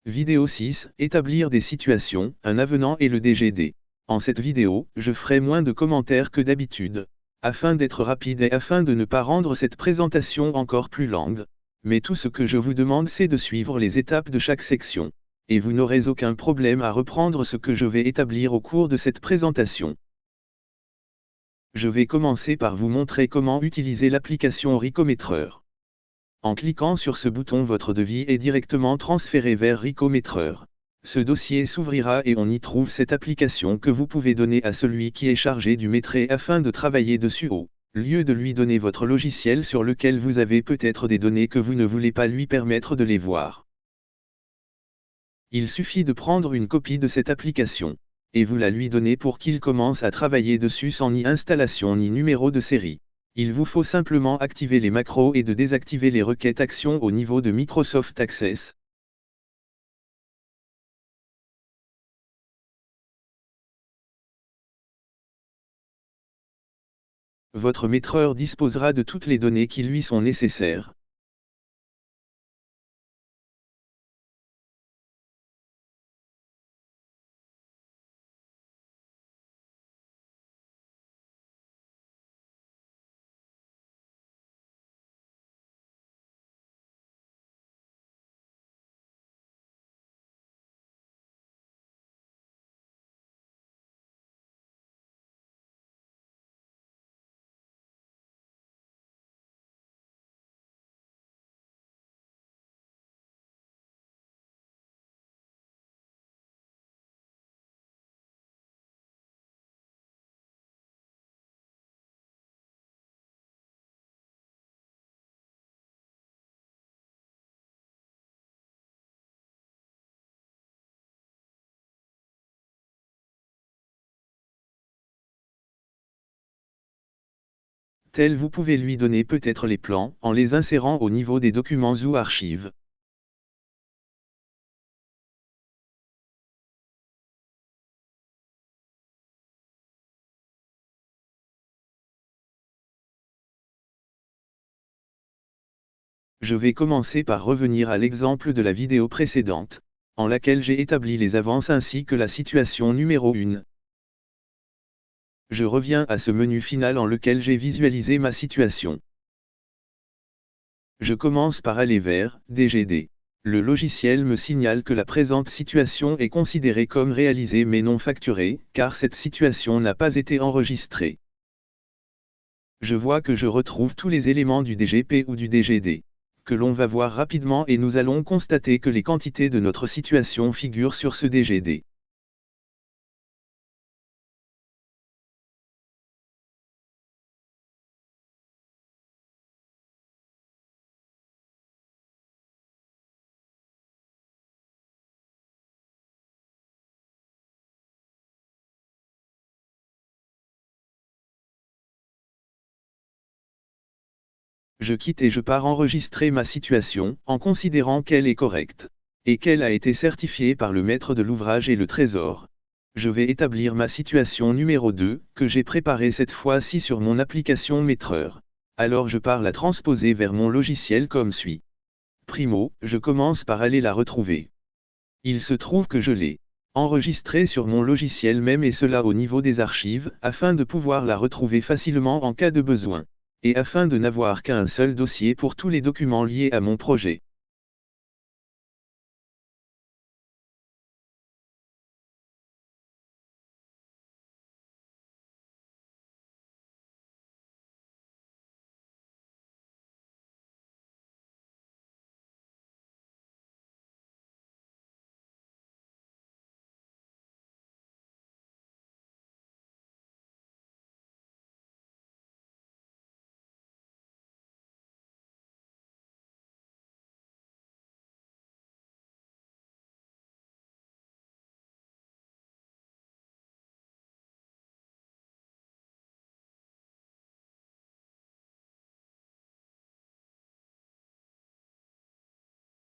Vidéo 6, établir des situations, un avenant et le DGD. En cette vidéo, je ferai moins de commentaires que d'habitude, afin d'être rapide et afin de ne pas rendre cette présentation encore plus longue. Mais tout ce que je vous demande c'est de suivre les étapes de chaque section. Et vous n'aurez aucun problème à reprendre ce que je vais établir au cours de cette présentation. Je vais commencer par vous montrer comment utiliser l'application Ricometreur. En cliquant sur ce bouton, votre devis est directement transféré vers Ricometreur. Ce dossier s'ouvrira et on y trouve cette application que vous pouvez donner à celui qui est chargé du métrait afin de travailler dessus au lieu de lui donner votre logiciel sur lequel vous avez peut-être des données que vous ne voulez pas lui permettre de les voir. Il suffit de prendre une copie de cette application, et vous la lui donnez pour qu'il commence à travailler dessus sans ni installation ni numéro de série. Il vous faut simplement activer les macros et de désactiver les requêtes actions au niveau de Microsoft Access. Votre maîtreur disposera de toutes les données qui lui sont nécessaires. Tel vous pouvez lui donner peut-être les plans en les insérant au niveau des documents ou archives. Je vais commencer par revenir à l'exemple de la vidéo précédente, en laquelle j'ai établi les avances ainsi que la situation numéro 1. Je reviens à ce menu final en lequel j'ai visualisé ma situation. Je commence par aller vers DGD. Le logiciel me signale que la présente situation est considérée comme réalisée mais non facturée, car cette situation n'a pas été enregistrée. Je vois que je retrouve tous les éléments du DGP ou du DGD, que l'on va voir rapidement et nous allons constater que les quantités de notre situation figurent sur ce DGD. Je quitte et je pars enregistrer ma situation, en considérant qu'elle est correcte, et qu'elle a été certifiée par le maître de l'ouvrage et le trésor. Je vais établir ma situation numéro 2, que j'ai préparée cette fois-ci sur mon application Maîtreur. Alors je pars la transposer vers mon logiciel comme suit. Primo, je commence par aller la retrouver. Il se trouve que je l'ai enregistrée sur mon logiciel même et cela au niveau des archives, afin de pouvoir la retrouver facilement en cas de besoin. Et afin de n'avoir qu'un seul dossier pour tous les documents liés à mon projet.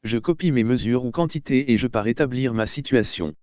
Je copie mes mesures ou quantités et je pars établir ma situation.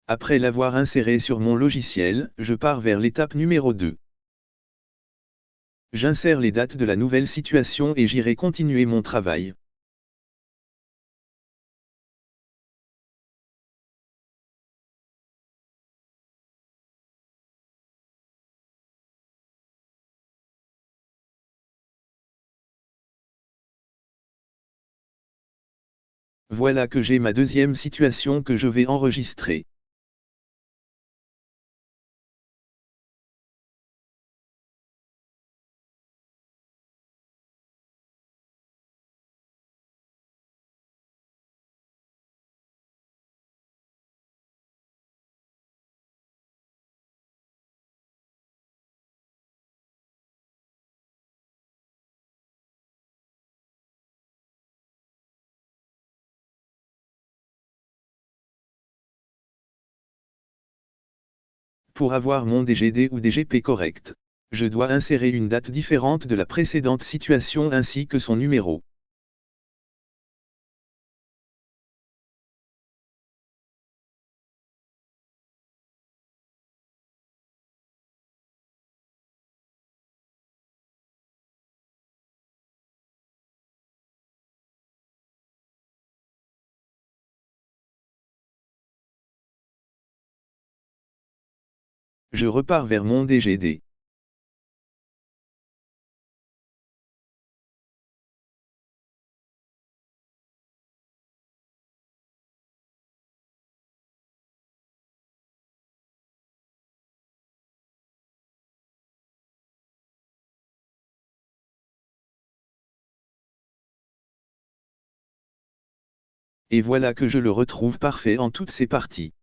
Après l'avoir inséré sur mon logiciel, je pars vers l'étape numéro 2. J'insère les dates de la nouvelle situation et j'irai continuer mon travail. Voilà que j'ai ma deuxième situation que je vais enregistrer. Pour avoir mon DGD ou DGP correct, je dois insérer une date différente de la précédente situation ainsi que son numéro. Je repars vers mon DGD. Et voilà que je le retrouve parfait en toutes ses parties.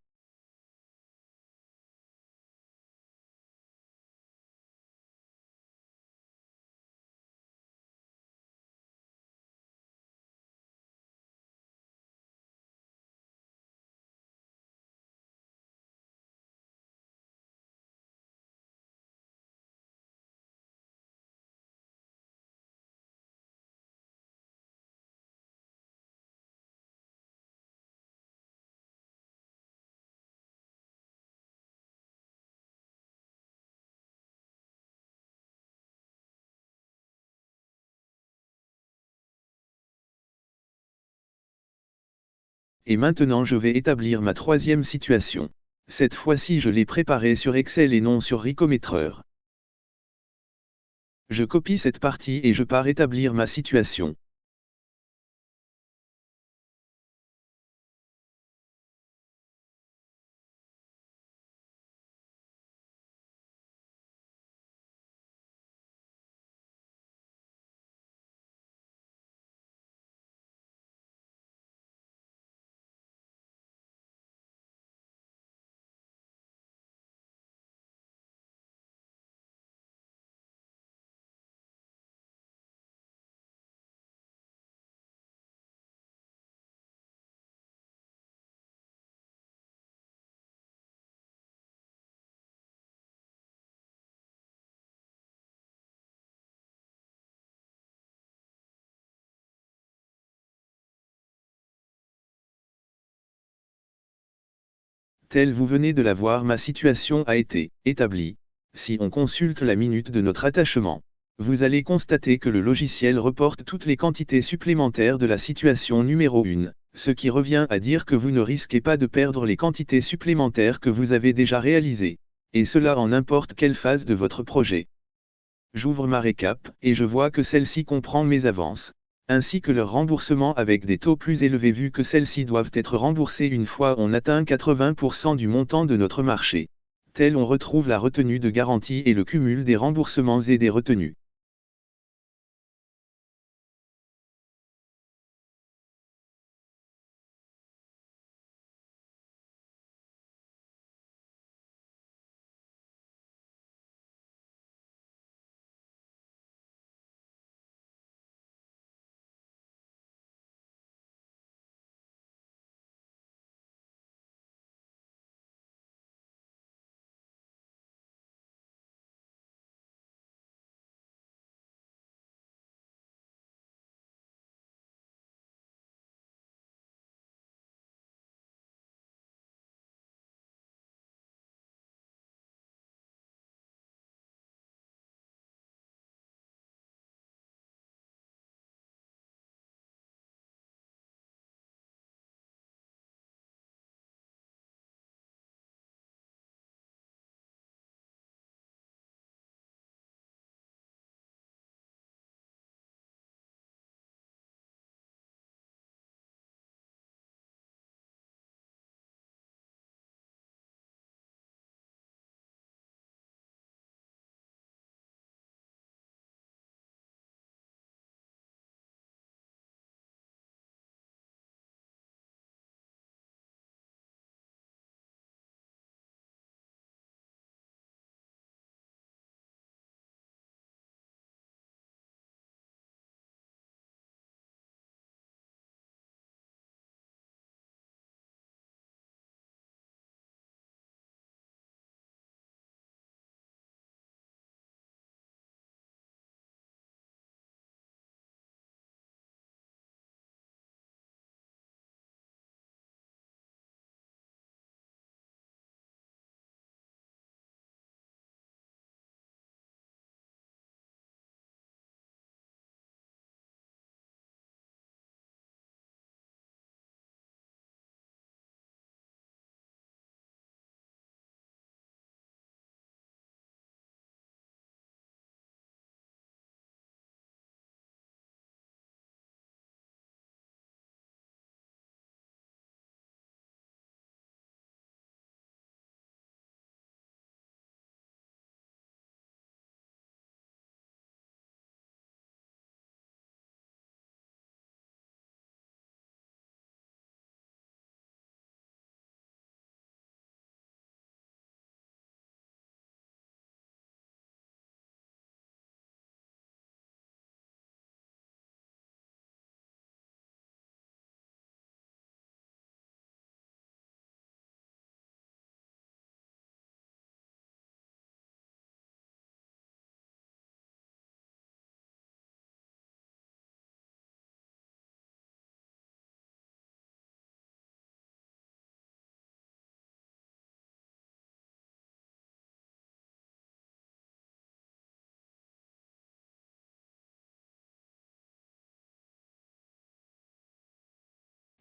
Et maintenant je vais établir ma troisième situation. Cette fois-ci je l'ai préparée sur Excel et non sur Ricometreur. Je copie cette partie et je pars établir ma situation. Tel vous venez de la voir, ma situation a été établie. Si on consulte la minute de notre attachement, vous allez constater que le logiciel reporte toutes les quantités supplémentaires de la situation numéro 1, ce qui revient à dire que vous ne risquez pas de perdre les quantités supplémentaires que vous avez déjà réalisées, et cela en n'importe quelle phase de votre projet. J'ouvre ma récap, et je vois que celle-ci comprend mes avances, ainsi que leur remboursement avec des taux plus élevés vu que celles-ci doivent être remboursées une fois on atteint 80% du montant de notre marché. Tel on retrouve la retenue de garantie et le cumul des remboursements et des retenues.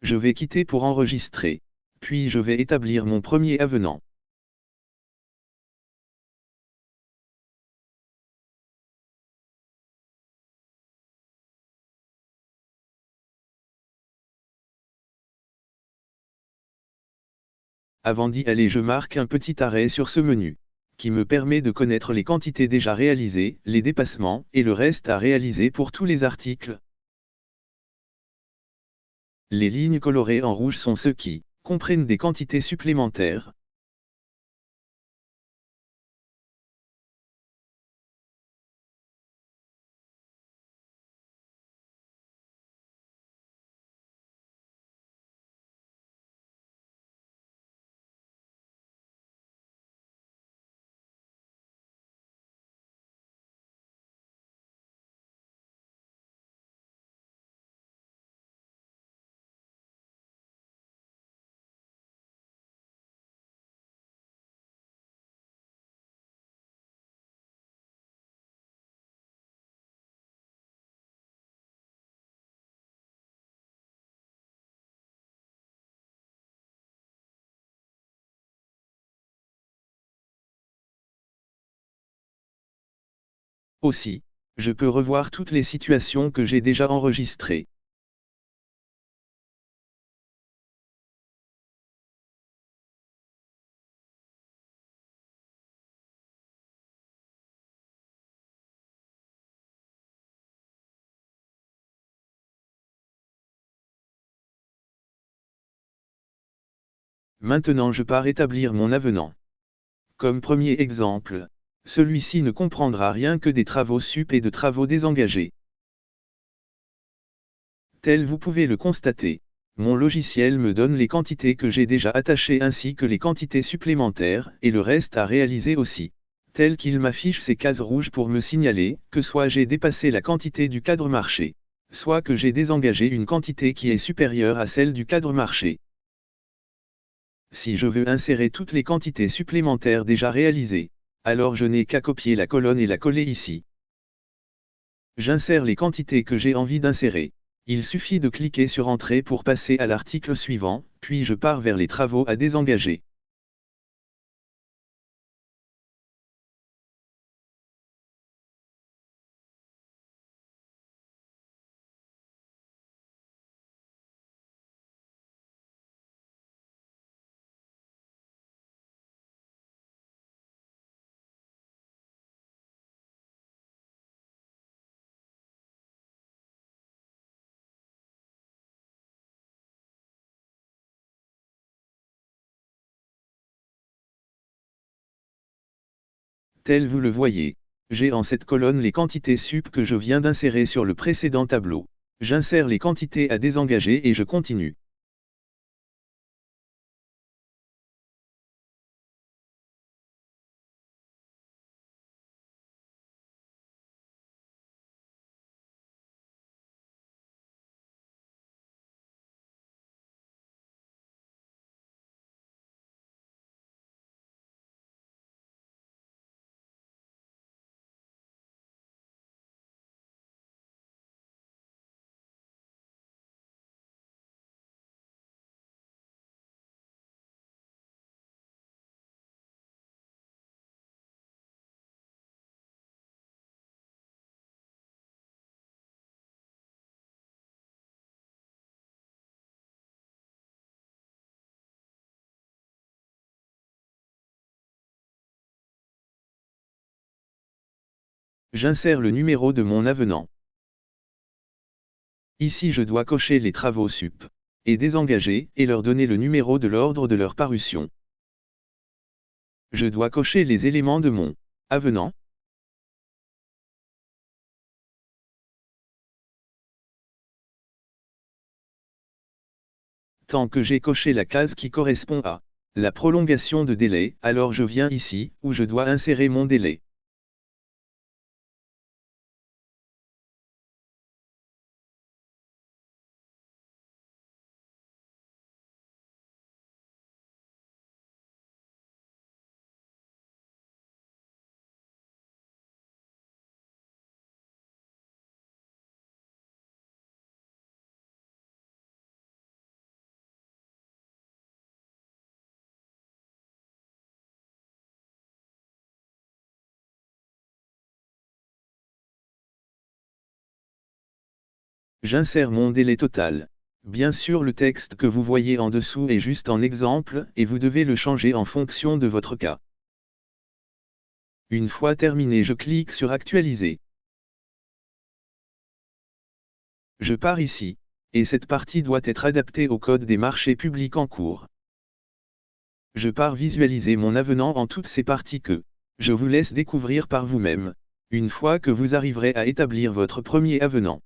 Je vais quitter pour enregistrer. Puis je vais établir mon premier avenant. Avant d'y aller, je marque un petit arrêt sur ce menu, qui me permet de connaître les quantités déjà réalisées, les dépassements, et le reste à réaliser pour tous les articles. Les lignes colorées en rouge sont ceux qui comprennent des quantités supplémentaires. Aussi, je peux revoir toutes les situations que j'ai déjà enregistrées. Maintenant je pars établir mon avenant. Comme premier exemple, celui-ci ne comprendra rien que des travaux sup et de travaux désengagés. Tel vous pouvez le constater, mon logiciel me donne les quantités que j'ai déjà attachées ainsi que les quantités supplémentaires, et le reste à réaliser aussi. Tel qu'il m'affiche ces cases rouges pour me signaler que soit j'ai dépassé la quantité du cadre marché, soit que j'ai désengagé une quantité qui est supérieure à celle du cadre marché. Si je veux insérer toutes les quantités supplémentaires déjà réalisées, alors je n'ai qu'à copier la colonne et la coller ici. J'insère les quantités que j'ai envie d'insérer. Il suffit de cliquer sur Entrée pour passer à l'article suivant, puis je pars vers les travaux à désengager. Tel vous le voyez, j'ai en cette colonne les quantités sup que je viens d'insérer sur le précédent tableau. J'insère les quantités à désengager et je continue. J'insère le numéro de mon avenant. Ici je dois cocher les travaux sup et désengager et leur donner le numéro de l'ordre de leur parution. Je dois cocher les éléments de mon avenant. Tant que j'ai coché la case qui correspond à la prolongation de délai, alors je viens ici, où je dois insérer mon délai. J'insère mon délai total. Bien sûr, le texte que vous voyez en dessous est juste un exemple et vous devez le changer en fonction de votre cas. Une fois terminé, je clique sur Actualiser. Je pars ici, et cette partie doit être adaptée au code des marchés publics en cours. Je pars visualiser mon avenant en toutes ces parties que je vous laisse découvrir par vous-même, une fois que vous arriverez à établir votre premier avenant.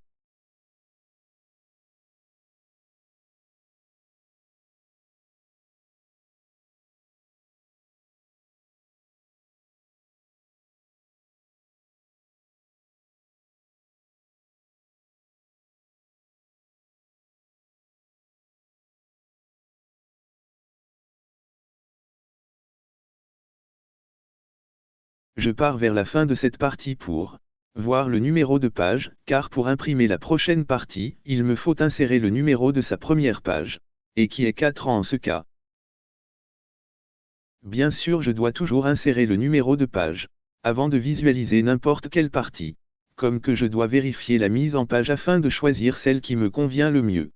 Je pars vers la fin de cette partie pour voir le numéro de page, car pour imprimer la prochaine partie, il me faut insérer le numéro de sa première page, et qui est 4 en ce cas. Bien sûr, je dois toujours insérer le numéro de page, avant de visualiser n'importe quelle partie, comme que je dois vérifier la mise en page afin de choisir celle qui me convient le mieux.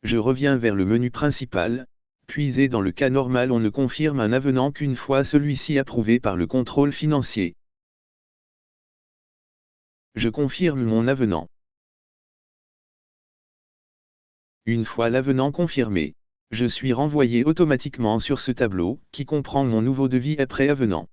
Je reviens vers le menu principal, puis dans le cas normal on ne confirme un avenant qu'une fois celui-ci approuvé par le contrôle financier. Je confirme mon avenant. Une fois l'avenant confirmé, je suis renvoyé automatiquement sur ce tableau, qui comprend mon nouveau devis après avenant.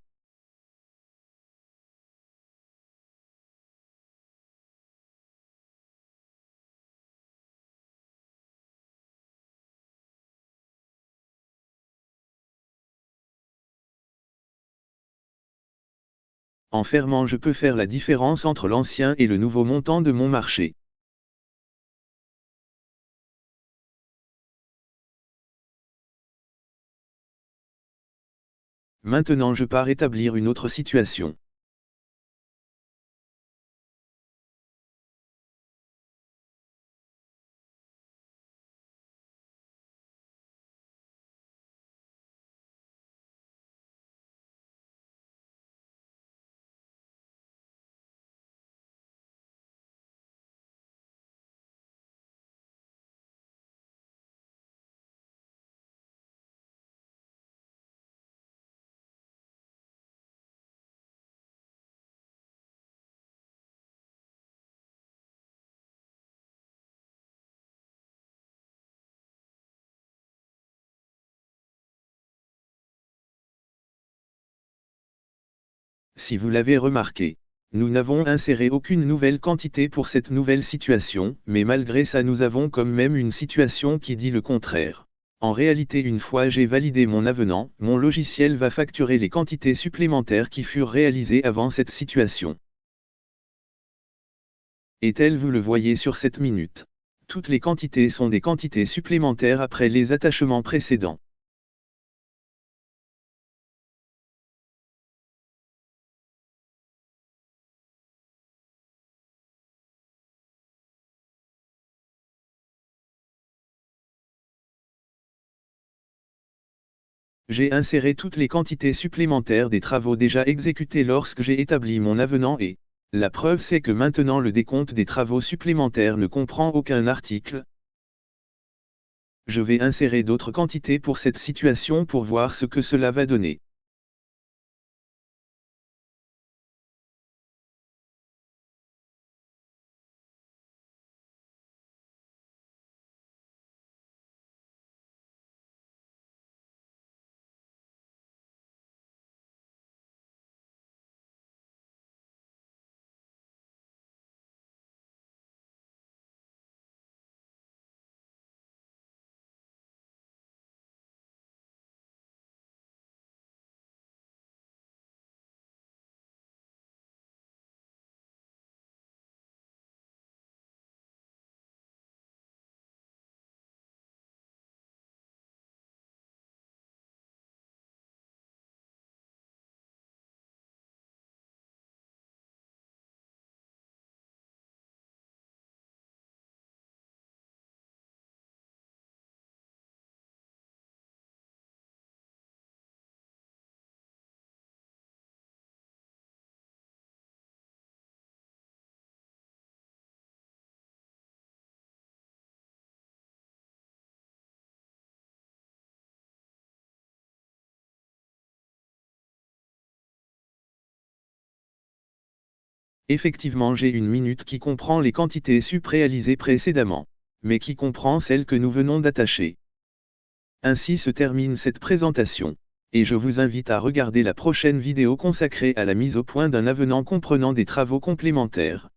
En fermant, je peux faire la différence entre l'ancien et le nouveau montant de mon marché. Maintenant, je pars établir une autre situation. Si vous l'avez remarqué, nous n'avons inséré aucune nouvelle quantité pour cette nouvelle situation, mais malgré ça nous avons quand même une situation qui dit le contraire. En réalité, une fois j'ai validé mon avenant, mon logiciel va facturer les quantités supplémentaires qui furent réalisées avant cette situation. Et tel vous le voyez sur cette minute. Toutes les quantités sont des quantités supplémentaires après les attachements précédents. J'ai inséré toutes les quantités supplémentaires des travaux déjà exécutés lorsque j'ai établi mon avenant et, la preuve c'est que maintenant le décompte des travaux supplémentaires ne comprend aucun article. Je vais insérer d'autres quantités pour cette situation pour voir ce que cela va donner. Effectivement, j'ai une minute qui comprend les quantités sup réalisées précédemment, mais qui comprend celles que nous venons d'attacher. Ainsi se termine cette présentation, et je vous invite à regarder la prochaine vidéo consacrée à la mise au point d'un avenant comprenant des travaux complémentaires.